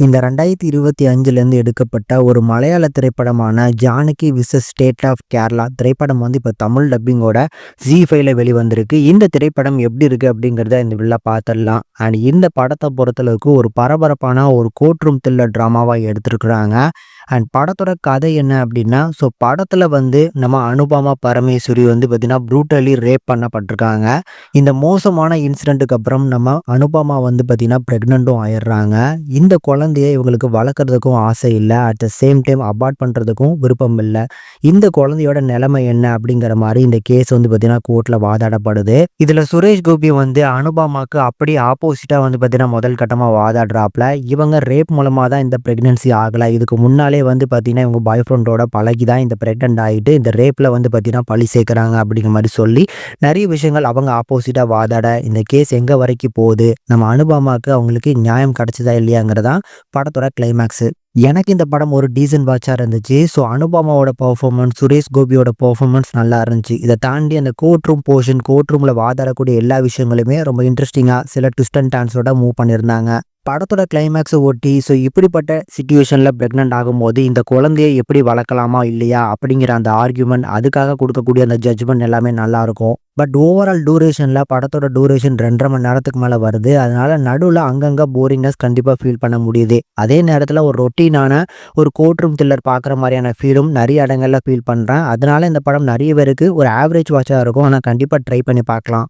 இந்த 2025லேருந்து எடுக்கப்பட்ட ஒரு மலையாள திரைப்படமான Janaki versus state of Kerala திரைப்படம் வந்து இப்போ தமிழ் டப்பிங்கோட ஜி5ல வெளிவந்திருக்கு. இந்த திரைப்படம் எப்படி இருக்கு அப்படிங்கிறத இந்த வீடியோல பார்த்துடலாம். அண்ட் இந்த படத்தை பொறுத்தளவுக்கு ஒரு பரபரப்பான ஒரு கோர்ட் ரூம் த்ரில்லர் ட்ராமாவா எடுத்திருக்கிறாங்க. அண்ட் படத்தோட கதை என்ன அப்படின்னா, படத்துல வந்து நம்ம அனுபமா பரமேஸ்வரி வந்து பார்த்தீங்கன்னா ப்ரூட்டலி ரேப் பண்ணப்பட்டிருக்காங்க. இந்த மோசமான இன்சிடென்ட்டுக்கு அப்புறம் நம்ம அனுபமா வந்து பார்த்தீங்கன்னா பிரெக்னென்ட்டும் ஆயிடுறாங்க. இந்த குழந்தைய இவங்களுக்கு வளர்க்குறதுக்கும் ஆசை இல்ல. At the same time abort பண்ணுறதுக்கும் விருப்பம் இல்ல. இந்த குழந்தையோட நிலைமை என்ன அப்படிங்கிற மாதிரி இந்த கேஸ் வந்து பார்த்தீங்கன்னா கோர்ட்ல வாதாடப்படுது. இதுல சுரேஷ் கோபி வந்து அனுபமாக்கு அப்படியே ஆப்போசிட்டா வந்து பார்த்தீங்கன்னா முதல் கட்டமா வாதாடுறாப்ல. இவங்க ரேப் மூலமா தான் இந்த பிரெக்னன்சி ஆகல. இதுக்கு முன்னாலே வந்து பார்த்தீங்கன்னா இவங்க பாய் ஃப்ரெண்டோட பழகி தான் இந்த பிரெக்னன்ட் ஆகிட்டு இந்த ரேப்ல வந்து பார்த்தீங்கன்னா பழி சேர்க்குறாங்க அப்படிங்கிற மாதிரி சொல்லி நிறைய விஷயங்கள் அவங்க ஆப்போசிட்டா வாதாட இந்த கேஸ் எங்க வரைக்கும் போகுது, நம்ம அனுபமாக்கு அவங்களுக்கு நியாயம் கிடைச்சதா இல்லையாங்கிறதா படத்தோட கிளைமேக்ஸ். எனக்கு இந்த படம் ஒரு டீசன்ட் வாட்சாக இருந்துச்சு. அனுபமாவோட பெர்ஃபார்மன்ஸ், சுரேஷ் கோபியோட பெர்ஃபார்மன்ஸ் நல்லா இருந்துச்சு. இதை தாண்டி அந்த கோர்ட் ரூம் போர்ஷன், கோர்ட் ரூமில் வாதாடக்கூடிய எல்லா விஷயங்களுமே ரொம்ப இன்ட்ரெஸ்டிங்காக சில ட்விஸ்ட் அண்ட் டர்ன்ஸோட மூவ் பண்ணியிருந்தாங்க. படத்தோட கிளைமேக்ஸை ஒட்டி இப்படிப்பட்ட சுச்சுவேஷனில் ப்ரெக்னென்ட் ஆகும்போது இந்த குழந்தைய எப்படி வளர்க்கலாமா இல்லையா அப்படிங்கிற அந்த ஆர்கியூமெண்ட், அதுக்காக கொடுக்கக்கூடிய அந்த ஜட்ஜ்மெண்ட் எல்லாமே நல்லாயிருக்கும். பட் ஓவரால் டூரேஷனில் படத்தோட டூரேஷன் 2.5 மணி நேரத்துக்கு மேலே வருது. அதனால நடுவில் அங்கங்கே போரிங்னஸ் கண்டிப்பாக ஃபீல் பண்ண முடியுது. அதே நேரத்தில் ஒரு ரொட்டீனான ஒரு கோர்ட் ரூம் த்ரில்லர் பார்க்குற மாதிரியான ஃபீலும் நிறைய இடங்களில் ஃபீல் பண்ணுறேன். அதனால இந்த படம் நிறைய பேருக்கு ஒரு ஆவரேஜ் வாட்சாக இருக்கும். ஆனால் கண்டிப்பாக ட்ரை பண்ணி பார்க்கலாம்.